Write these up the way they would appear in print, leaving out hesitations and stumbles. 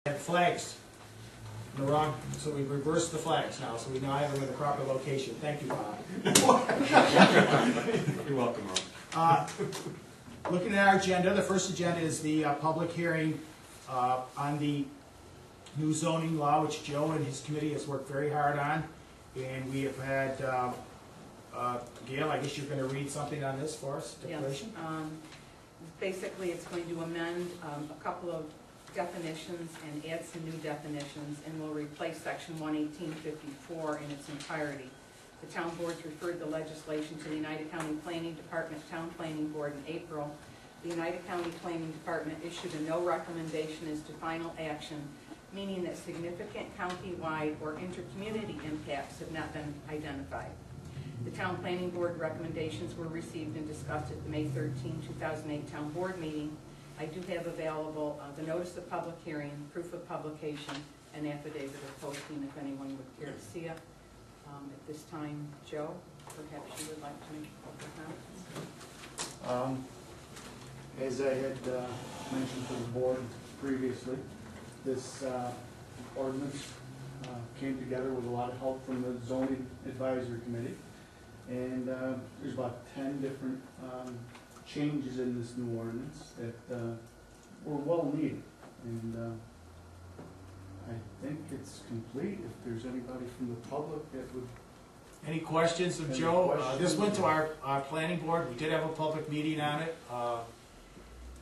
Had flags in the wrong, so we reversed the flags now, so we now have them in the proper location. Thank you, Bob. You're welcome, Ron. Looking at our agenda, the first agenda is the public hearing on the new zoning law, which Joe and his committee has worked very hard on. And we have had, Gail, I guess you're going to read something on this for us, declaration? Yes. Basically, it's going to amend a couple of definitions and add some new definitions, and will replace section 11854 in its entirety. The town boards referred the legislation to the United County Planning Department Town Planning Board in April. The United County Planning Department issued a no recommendation as to final action, meaning that significant county-wide or intercommunity impacts have not been identified. The Town Planning Board recommendations were received and discussed at the May 13, 2008 Town Board meeting. I do have available the notice of public hearing, proof of publication, and affidavit of posting if anyone would care to see it. At this time, Joe, perhaps you would like to make a couple comments. As I had mentioned to the board previously, this ordinance came together with a lot of help from the zoning advisory committee, and there's about 10 different changes in this new ordinance that were well needed, and I think it's complete. If there's anybody from the public that would... Any questions of Joe? This went to our planning board. We did have a public meeting on it.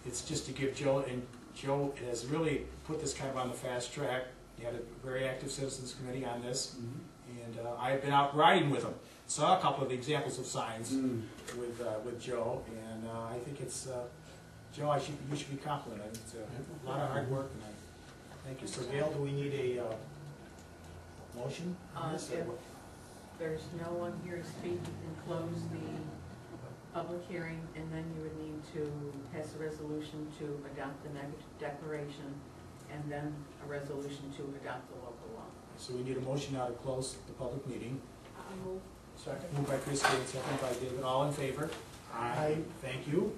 It's just to give Joe, and Joe has really put this kind of on the fast track. He had a very active citizens committee on this, and I've been out riding with him. Saw a couple of examples of signs with Joe, and I think it's Joe. You should be complimented. It's a lot of hard work, and thank you. So, Gail, do we need a motion? If there's no one here to speak, you can close the public hearing, and then you would need to pass a resolution to adopt the negative declaration, and then a resolution to adopt the local law. So we need a motion now to close the public meeting. I'll move. Second. Moved by Christine, second by David. All in favor? Aye. Thank you.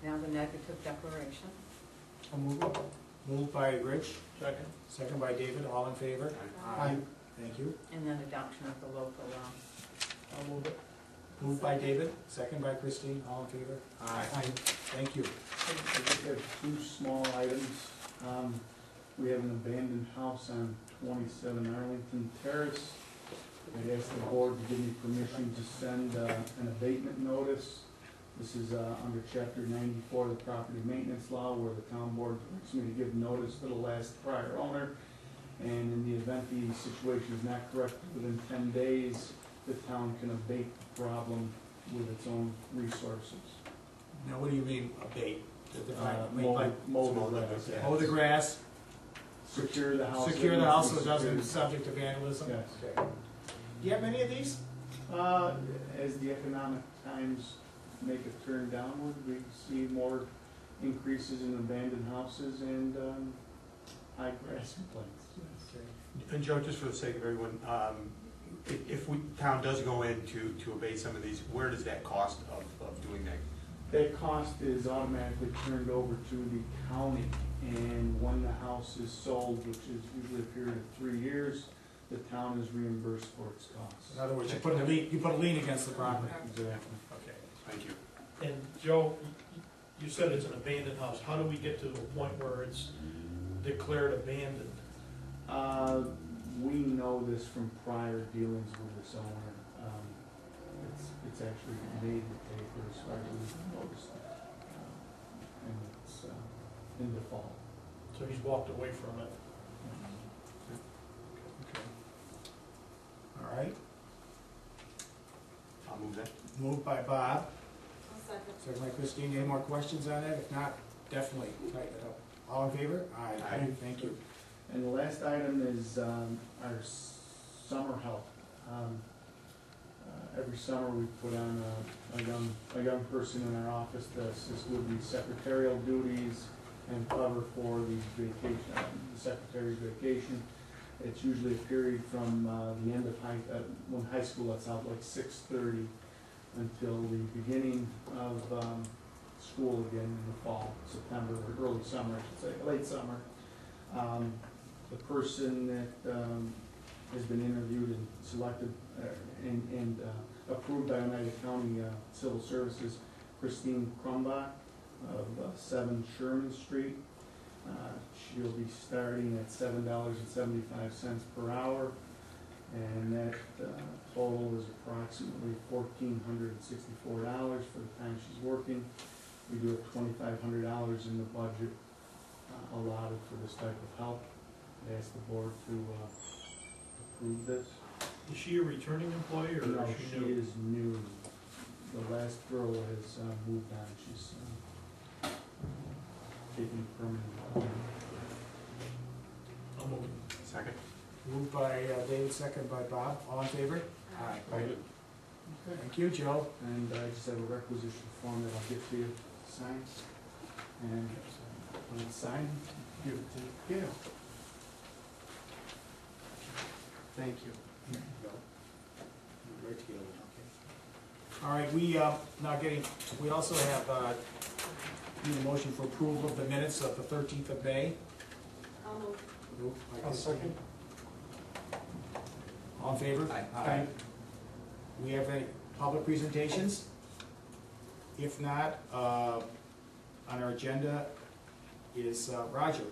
Now the negative declaration. I'll move it. Moved by Rich. Second. Second by David. All in favor? Aye. Thank you. And then adoption of the local law. I'll move it. Moved by David, second by Christine. All in favor? Aye. Thank you. I just have two small items. We have an abandoned house on 27 Arlington Terrace. I'd ask the board to give me permission to send an abatement notice. This is under Chapter 94 of the Property Maintenance Law, where the town board directs me to give notice to the last prior owner. And in the event the situation is not corrected within 10 days, the town can abate the problem with its own resources. Now, what do you mean abate? Mow the grass. Mow the grass, Secure the house. secure the house so it doesn't be subject to vandalism? Yes. Okay. Do you have many of these? As the economic times make a turn downward, we see more increases in abandoned houses and high grass complaints. Okay. And Joe, just for the sake of everyone, if town does go in to abate some of these, where does that cost of doing that? That cost is automatically turned over to the county, and when the house is sold, which is usually a period of 3 years, the town is reimbursed for its costs. In other words, you put a lien against the property. Exactly. Okay. Thank you. And Joe, you said it's an abandoned house. How do we get to the point where it's declared abandoned? We know this from prior dealings with this owner. It's actually made the paper as far as we noticed, and it's in default. So he's walked away from it. Okay. All right. I'll move that. Moved by Bob. Second. Second by Christine. Any more questions on that? If not, definitely tighten it up. All in favor? Aye. Thank you. And the last item is our summer help. Every summer we put on a young person in our office to assist with the secretarial duties and cover for the secretary's vacation. It's usually a period from the end of when high school lets out, like 6:30, until the beginning of school again in the fall, September, or early summer, I should say, late summer. The person that has been interviewed and selected and approved by Oneida County Civil Services, Christine Krumbach of 7 Sherman Street. She'll be starting at $7.75 per hour, and that total is approximately $1,464 for the time she's working. We do have $2,500 in the budget allotted for this type of help. I ask the board to approve this. Is she a returning employee or No, is she she new? is new. The last girl has moved on. She's taking permanent. I'll move. Second? Moved by David, second by Bob, all in favor? Aye. Thank you, Joe. And I just have a requisition form that I'll get to you to sign. And when it's signed, give it to Gail. Thank you. Right together, okay. All right, we also have, need a motion for approval of the minutes of the 13th of May. I'll move. Moved by Christine. All in favor? Aye. We have any public presentations? If not, on our agenda is Roger.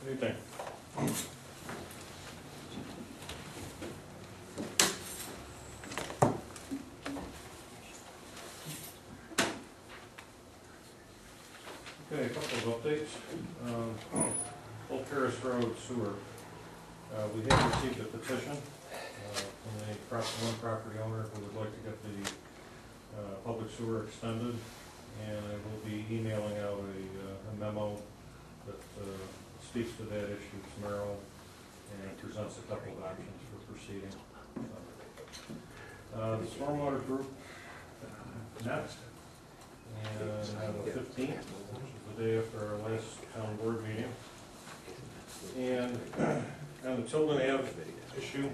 What do you think? Okay, a couple of updates. Old Terrace Road sewer. We have received a petition from one property owner who would like to get the public sewer extended, and I will be emailing out a memo that speaks to that issue tomorrow and presents a couple of options for proceeding. The stormwater group met, and on the 15th, which is the day after our last town board meeting. And on the Tilden Ave issue,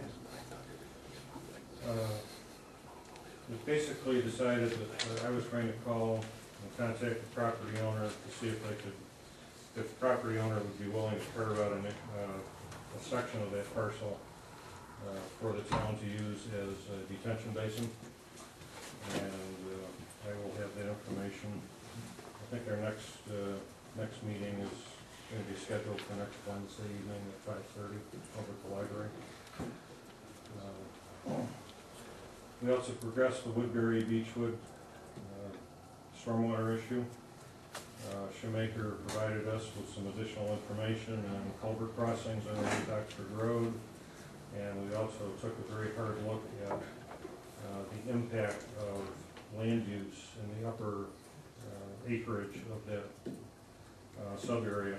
we basically decided that I was going to call and contact the property owner to see if the property owner would be willing to carve out a section of that parcel for the town to use as a detention basin. And I will have that information. I think our next meeting is going to be scheduled for next Wednesday evening at 5:30 over at the library. We also progressed the Woodbury Beechwood stormwater issue. Shoemaker provided us with some additional information on culvert crossings underneath Oxford Road, and we also took a very hard look at the impact of land use in the upper acreage of that sub-area,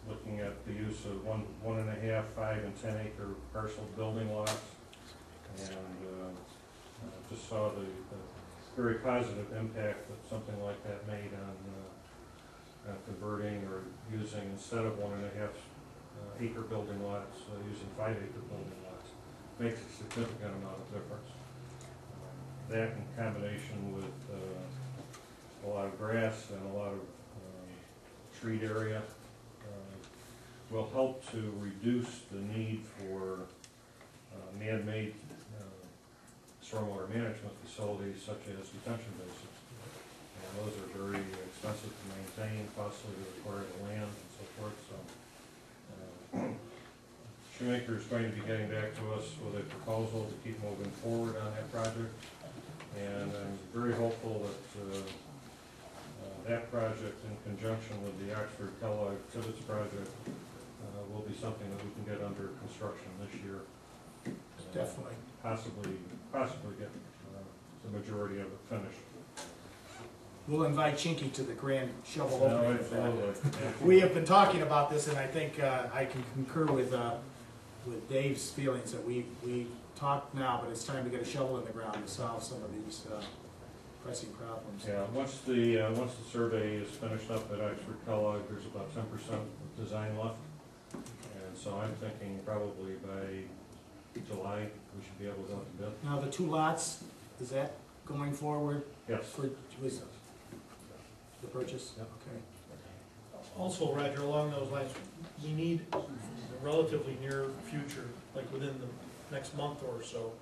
looking at the use of 1.5, 5, and 10 acre parcel building lots, and just saw the very positive impact that something like that made on converting or using, instead of 1.5 acre building lots, using 5 acre building lots. Makes a significant amount of difference. That in combination with a lot of grass and a lot of treed area will help to reduce the need for man-made stormwater management facilities such as detention basins. And those are very expensive to maintain, costly to acquire the land and so forth. So Shoemaker is going to be getting back to us with a proposal to keep moving forward on that project. And I'm very hopeful that that project, in conjunction with the Oxford Kellogg Tibbetts project, will be something that we can get under construction this year. Definitely. Possibly get the majority of it finished. We'll invite Chinky to the grand shovel No, opening of that. absolutely. We have been talking about this, and I think I can concur with Dave's feelings that we talked now, but it's time to get a shovel in the ground to solve some of these pressing problems. Yeah, once the survey is finished up at Oxford Kellogg, there's about 10% of design left. And so I'm thinking probably by July, we should be able to go to bid. Now, the 2 lots, is that going forward Yes. for, was the purchase? Yep. Okay. Also, Roger, along those lines, we need in the relatively near future, like within the next month or so,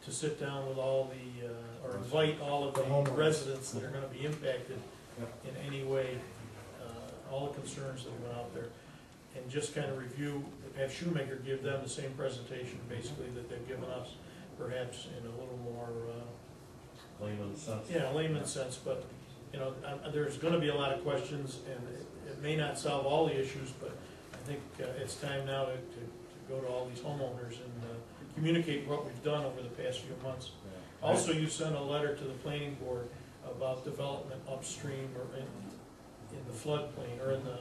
to sit down with all the, or invite all of the The homeowners. residents that are gonna be impacted Yep. in any way, all the concerns that went out there, and just kind of review, have Shoemaker give them the same presentation, basically, that they've given us, perhaps in a little more, Layman's sense. yeah, layman's sense, but, you know, there's gonna be a lot of questions, and it may not solve all the issues, but I think it's time now to go to all these homeowners and communicate what we've done over the past few months. Yeah. Also, you sent a letter to the planning board about development upstream or in the floodplain, or in the,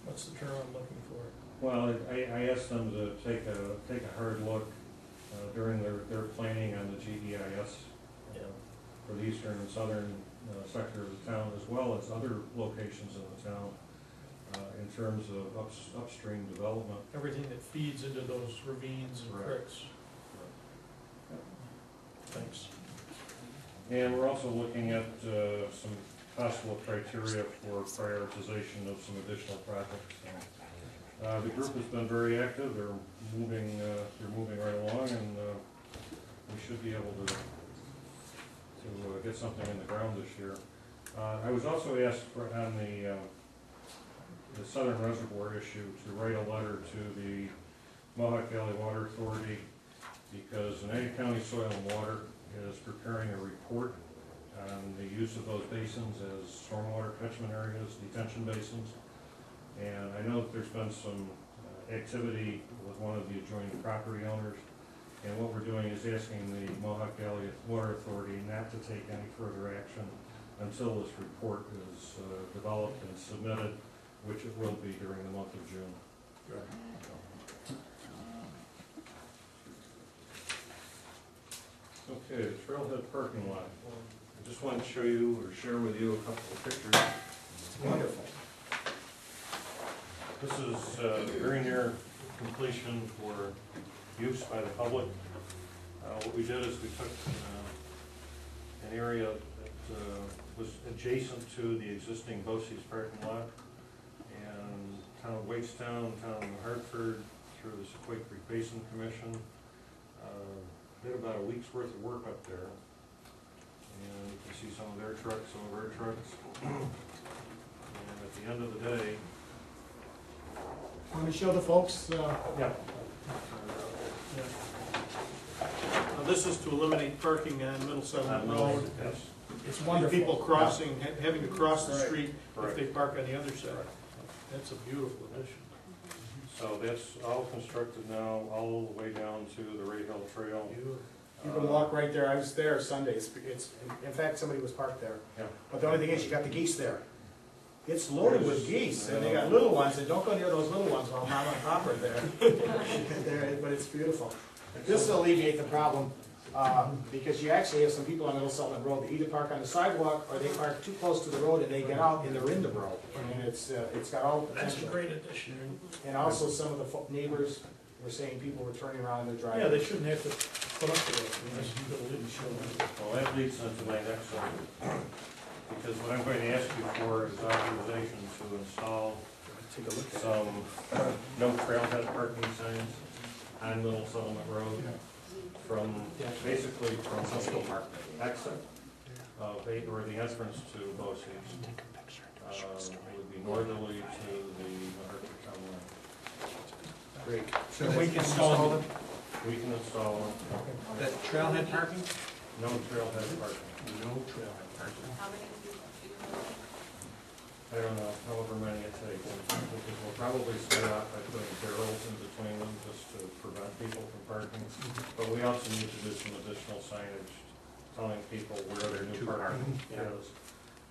what's the term I'm looking for? Well, I asked them to take a hard look during their planning on the GEIS for the eastern and southern sector of the town, as well as other locations in the town, in terms of upstream development. Everything that feeds into those ravines and Correct. creeks. Thanks. And we're also looking at some possible criteria for prioritization of some additional projects. The group has been very active. They're moving right along, and we should be able to get something in the ground this year. I was also asked on the Southern Reservoir issue to write a letter to the Mohawk Valley Water Authority, because United County Soil and Water is preparing a report on the use of those basins as stormwater catchment areas, detention basins. And I know that there's been some activity with one of the adjoining property owners. And what we're doing is asking the Mohawk Valley Water Authority not to take any further action until this report is developed and submitted, which it will be during the month of June. Okay, the Trailhead parking lot. I just wanted to show you, or share with you, a couple of pictures. Wonderful. This is very near completion for use by the public. What we did is we took an area that was adjacent to the existing BOCES parking lot, and town of Waitestown, town of Hartford, through the Sequoia Creek Basin Commission, did about a week's worth of work up there. And you can see some of their trucks, some of our trucks. And at the end of the day, Want to show the folks? yeah. Now, this is to eliminate parking on Middle Settlement Road. Yes. It's wonderful. People crossing, having to cross the Right. street if Correct. they park on the other side. Correct. That's a beautiful addition. So that's all constructed now, all the way down to the Ray Hill Trail. You can walk right there. I was there Sundays. In fact, somebody was parked there. Yeah. But the only thing is, you got the geese there. It's loaded with geese, and they got little ones, and don't go near those little ones while Mama and Papa are there. But it's beautiful. This will alleviate the problem, because you actually have some people on Middle Settlement Road that either park on the sidewalk, or they park too close to the road, and they get out and they're in the road. And it's got all the That's a potential. great addition. And also, some of the neighbors were saying people were turning around in their Yeah, driveway. they shouldn't have to put up with it unless you didn't show them. Well, that leads into my next one, because what I'm going to ask you for is authorization to install Take a look at it. some no trailhead parking signs on Middle Settlement Road, basically from the exit or the entrance to BOCES. It would be northerly to the Hartford town line. Great. So We can install them. We can install them, that trailhead parking? no trailhead parking. No trailhead parking. How many do you know? I don't know, however many it takes, because we'll probably start out by putting barrels in between them just to prevent people from parking. But we also need to do some additional signage telling people where their new parking is.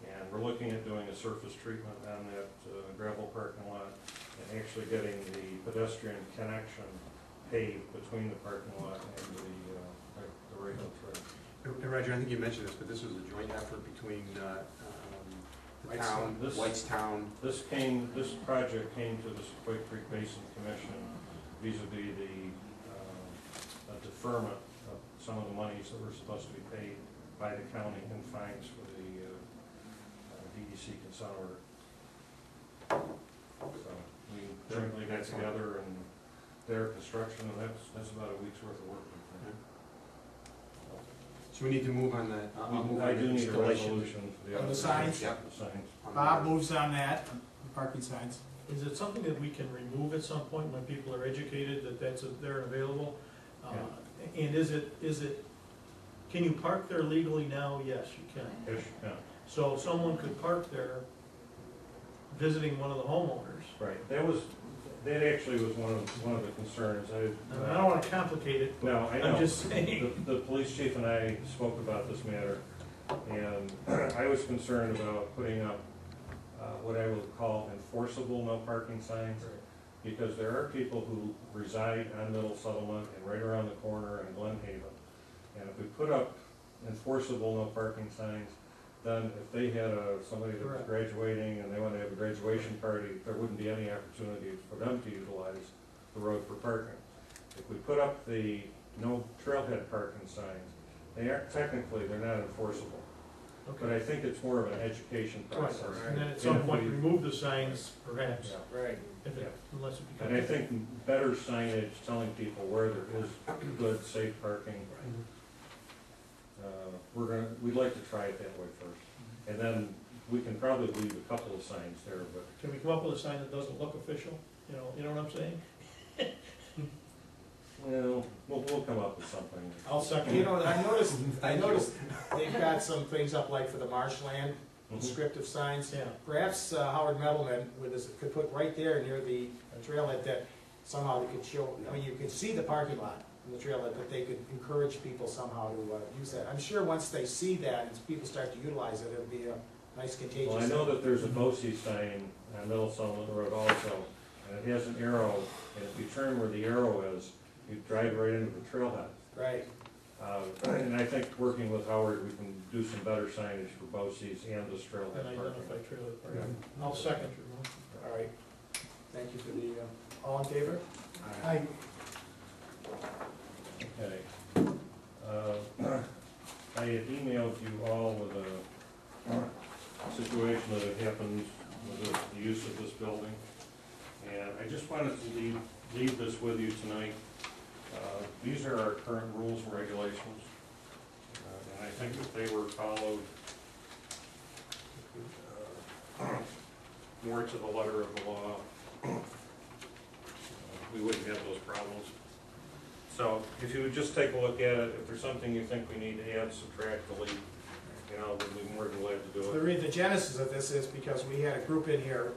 And we're looking at doing a surface treatment on that gravel parking lot and actually getting the pedestrian connection paved between the parking lot and the Ray Hill Trail. And Roger, I think you mentioned this, but this was a joint effort between the town, This- Whitestown. This project came to the Sequoia Creek Basin Commission vis-à-vis the deferment of some of the monies that were supposed to be paid by the county in fines for the DEC consent order. So we jointly got together and their construction, and that's about a week's worth of work. So we need to move on that. I'll move I on do the need a installation. resolution for the On the other signs? Yeah. the signs. Bob moves on that, the parking signs. Is it something that we can remove at some point when people are educated that that's there and available? And is it, can you park there legally now? Yes, you can. Yes, yeah, So someone could park there visiting one of the homeowners. right. That actually was one of the concerns. And I don't wanna complicate it, but No, I know. I'm just saying. The police chief and I spoke about this matter, and I was concerned about putting up what I would call enforceable no parking signs, because there are people who reside on Middle Settlement and right around the corner in Glen Haven. And if we put up enforceable no parking signs, then if they had somebody that was Correct. graduating and they wanted to have a graduation party, there wouldn't be any opportunity for them to utilize the road for parking. If we put up the no trailhead parking signs, they're not enforceable. But I think it's more of an education Right, process. and then at some point remove the signs, perhaps, Yeah. Right. if it, unless it becomes. And I think better signage telling people where there is good, safe parking. We'd like to try it that way first. And then we can probably leave a couple of signs there, but Can we come up with a sign that doesn't look official? You know what I'm saying? well, we'll come up with something. I'll second You it. know, I noticed they've got some things up like for the marshland, descriptive signs. Yeah, Perhaps Howard Mettleman with this, could put right there near the trailhead that somehow they could show, I mean, you could see the parking lot in the trailhead, but they could encourage people somehow to use that. I'm sure once they see that and people start to utilize it, it'll be a nice contagious. Well, I know that there's a BOCES sign on Middle Settlement Road also, and it has an arrow, and if you turn where the arrow is, you drive right into the trailhead. Right, And I think working with Howard, we can do some better signage for BOCES and this trailhead and parking. identify trailer Yeah. parking. I'll second your motion. all right. Thank you for the, all in favor? Aye. Okay. I had emailed you all with a situation that had happened with the use of this building. And I just wanted to leave this with you tonight. These are our current rules and regulations. And I think if they were followed more to the letter of the law, we wouldn't have those problems. So if you would just take a look at it, if there's something you think we need to add, subtract, delete, we'd be more than glad to do it. The genesis of this is because we had a group in here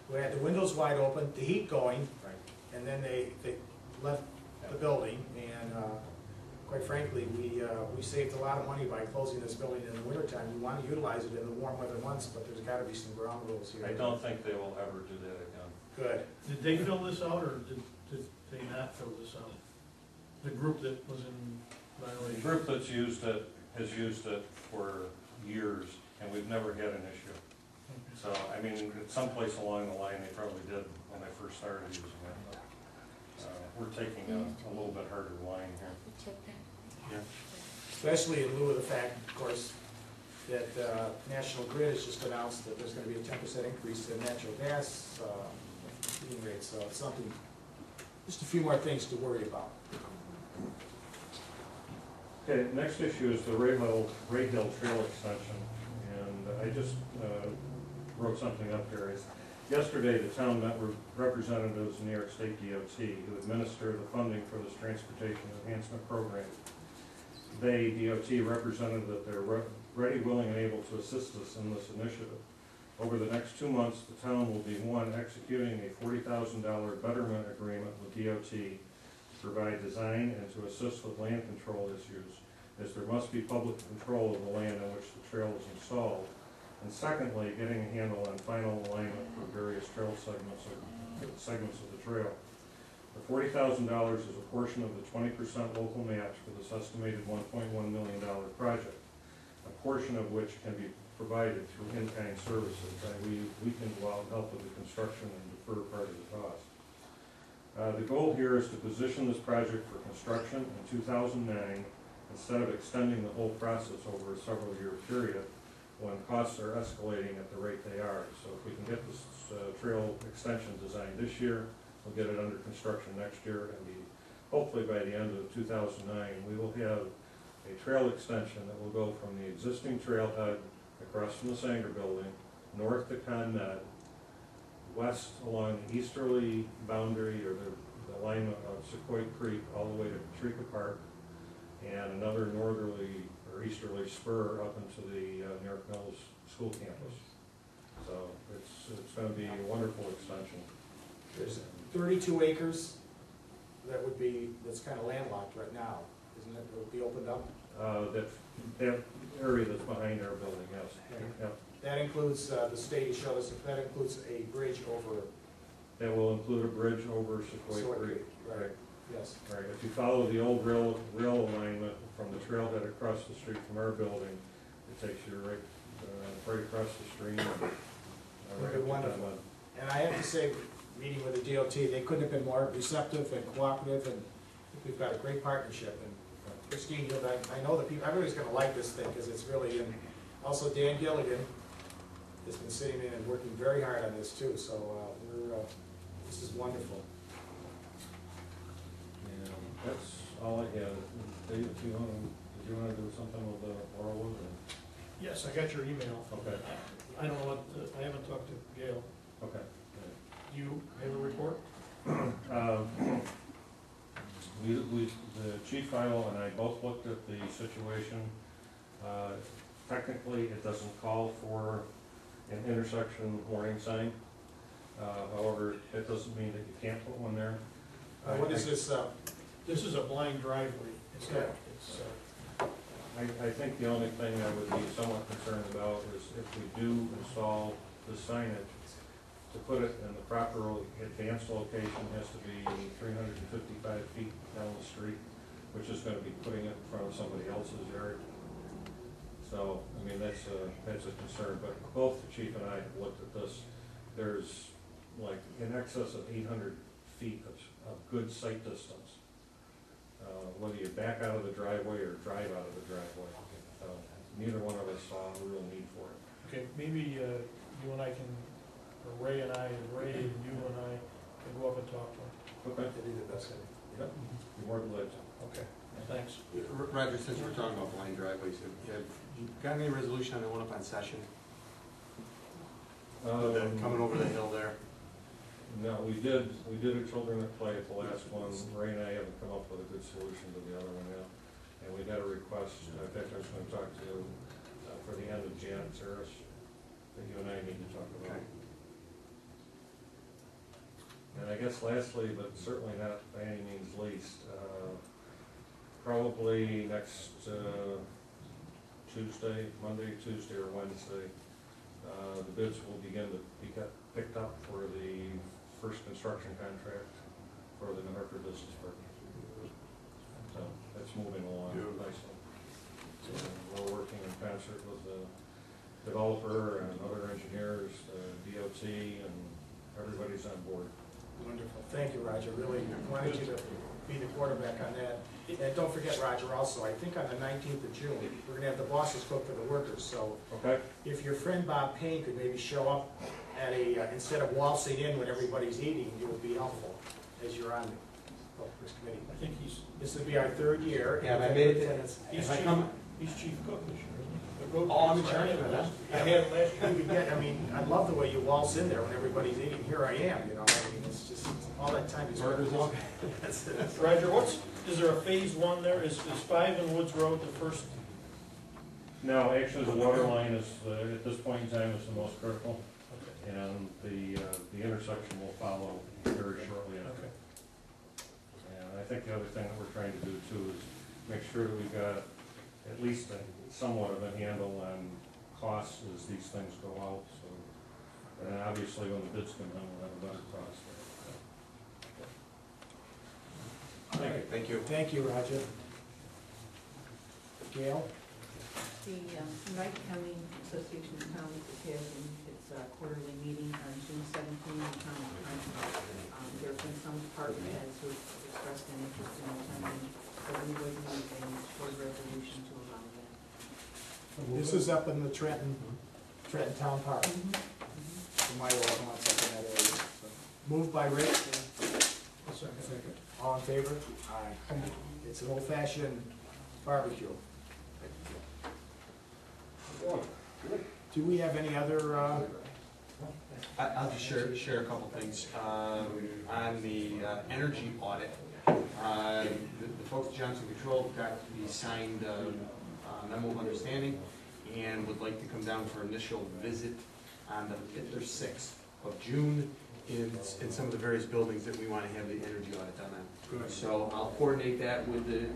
who had the windows wide open, the heat going, Right. and then they left the building, and quite frankly, we saved a lot of money by closing this building in the wintertime. We want to utilize it in the warm weather months, but there's got to be some ground rules here. I don't think they will ever do that again. Good. Did they fill this out, or did they not fill this out? The group that was in The violation? group that's used it has used it for years, and we've never had an issue. So, I mean, at some place along the line, they probably did when they first started using it. But, we're taking a little bit harder line here. Yeah. Especially in lieu of the fact, of course, that National Grid has just announced that there's going to be a 10% increase in natural gas heating rates, so it's something, just a few more things to worry about. Okay, next issue is the Ray Hill Trail extension, and I just wrote something up here. Yesterday, the town met with representatives of New York State DOT who administer the funding for this transportation enhancement program. They, DOT, represented that they're ready, willing, and able to assist us in this initiative. Over the next 2 months, the town will be, one, executing a $40,000 betterment agreement with DOT to provide design and to assist with land control issues, as there must be public control of the land on which the trail is installed. And secondly, getting a handle on final alignment for various trail segments of the trail. The $40,000 is a portion of the 20% local match for this estimated $1.1 million project, a portion of which can be provided through in-kind services, and we can go out and help with the construction and defer part of the cost. The goal here is to position this project for construction in 2009 instead of extending the whole process over a several-year period when costs are escalating at the rate they are. So if we can get this trail extension designed this year, we'll get it under construction next year, and hopefully by the end of 2009, we will have a trail extension that will go from the existing trailhead across from the Sanger Building, north to ConNet, west along the easterly boundary or the alignment of Sequoia Creek all the way to Patrica Park, and another northerly or easterly spur up into the New York Mills school campus. So it's going to be a wonderful extension. There's 32 acres that's kind of landlocked right now, isn't it? It'll be opened up. That area that's behind our building, yes. Yep. That includes, the state showed us, that includes a bridge over That will include a bridge over Sequoia Sequoia Creek. Creek, right, yes. Right, if you follow the old rail alignment from the trailhead across the street from our building, it takes you right across the stream. That'd be wonderful. And I have to say, meeting with the DOT, they couldn't have been more receptive and cooperative, and we've got a great partnership. And Christine, I know that people, everybody's gonna like this thing, because it's really, and also Dan Gilligan has been sitting in and working very hard on this too, so this is wonderful. And that's all I have. Dave, did you want to do something with the Laurelwood? Yes, I got your email. Okay, I don't know what, I haven't talked to Gail. okay. Do you have a report? The chief Philo and I both looked at the situation. Technically, it doesn't call for an intersection warning sign. However, it doesn't mean that you can't put one there. What is this, This is a blind driveway. It's not, Okay. it's, I think the only thing I would be somewhat concerned about is if we do install the signage, to put it in the proper advanced location has to be 355 feet down the street, which is gonna be putting it in front of somebody else's yard. So, I mean, that's a concern, but both the chief and I have looked at this. There's like in excess of 800 feet of good sight distance. Whether you back out of the driveway or drive out of the driveway. Neither one of us saw a real need for it. okay, maybe you and I can, or Ray and you and I can go up and talk to him. Okay. that'd be the best thing. Yep, you're more than glad to. Okay, thanks. Roger, since we're talking about blind driveways, have you got any resolution on the one up on Session? Coming over the hill there? No, we did a children at play at the last one. Ray and I haven't come up with a good solution to the other one yet. And we got a request, in fact, I was gonna talk to you for the end of Janet Saris, that you and I need to talk about. Okay. And I guess lastly, but certainly not by any means least, probably next Tuesday, Monday, Tuesday, or Wednesday, the bids will begin to be picked up for the first construction contract for the Hartford Business Park. So that's moving along nicely. So we're working in concert with the developer and other engineers, DOT, and everybody's on board. Wonderful, thank you, Roger, really wanted you to be the quarterback on that. And don't forget, Roger, also, I think on the 19th of June, we're gonna have the bosses cook for the workers, so Okay? if your friend Bob Payne could maybe show up at instead of waltzing in when everybody's eating, it would be helpful as you're on the Public Works Committee. I think This would be our third year. Yeah, and I made it, he's if I chief, come, he's chief cook this year, isn't he? The road Oh, I'm in crew. charge of that. I had it last year. You could get, I mean, I love the way you waltz in there when everybody's eating, here I am, you know, I mean, it's just, all that time is. Burgers all- That's it. Roger, is there a phase one there? Is 5 in Woods Road the first? No, actually, the water line is, at this point in time, is the most critical, Okay. and the intersection will follow very shortly after. Okay. And I think the other thing that we're trying to do too is make sure that we've got at least somewhat of a handle on costs as these things go out, so. And obviously, when the bids come in, we'll have a better cost. Thank you. Thank you, Roger. Gail? The United County Association of Towns is having its quarterly meeting on June 17th in town of Hartford. There have been some department heads who have expressed an interest in attending, so we would need a short resolution to allow that. This is up in the Trenton Town Park. You might want something in that area. So, moved by Rick. Second. All in favor? Aye. It's an old-fashioned barbecue. Do we have any other, I'll just share a couple things. On the energy audit, the folks at Johnson Control got the signed memo of understanding and would like to come down for initial visit on the 5th or 6th of June in some of the various buildings that we want to have the energy audit done on. Good. So I'll coordinate that with the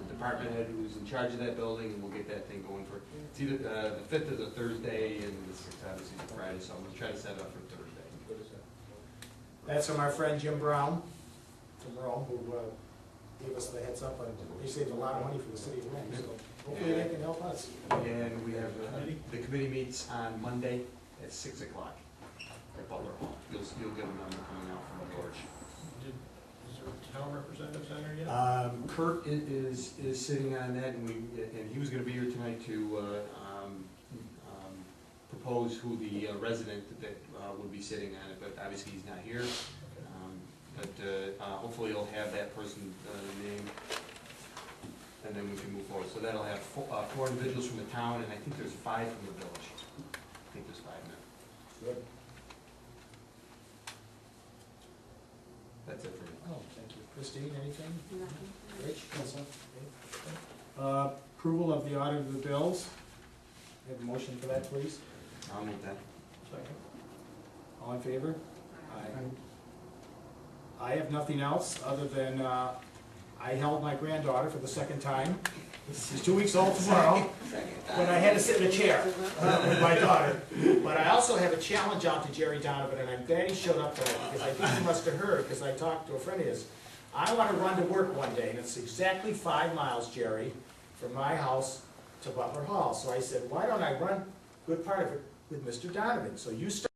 department head who's in charge of that building, and we'll get that thing going for, it's either the 5th is a Thursday and the 6th obviously is a Friday, so I'm gonna try to set it up for Thursday. that's from our friend Jim Brown from Rome, who gave us the heads up on, they saved a lot of money for the city of Rome, so hopefully they can help us. And we have, the committee meets on Monday at 6 o'clock at Butler Hall. You'll get a number coming out from George. Is there town representatives on there yet? Kurt is sitting on that, and he was gonna be here tonight to, propose who the resident that would be sitting on it, but obviously he's not here. Hopefully he'll have that person's name, and then we can move forward. So that'll have four individuals from the town, and I think there's 5 from the village. I think there's 5 now. Good. That's it for me. Oh, thank you. Christine, anything? Rich? Approval of the audit of the bills. Have a motion for that, please? I'll make that. Second. All in favor? I have nothing else, other than, I held my granddaughter for the second time. She's 2 weeks old tomorrow, but I had to sit in a chair with my daughter. But I also have a challenge out to Jerry Donovan, and I'm glad he showed up tonight, because I think he must have heard, because I talked to a friend of his. I want to run to work one day, and it's exactly 5 miles, Jerry, from my house to Butler Hall. So I said, why don't I run a good part of it with Mr. Donovan? So you start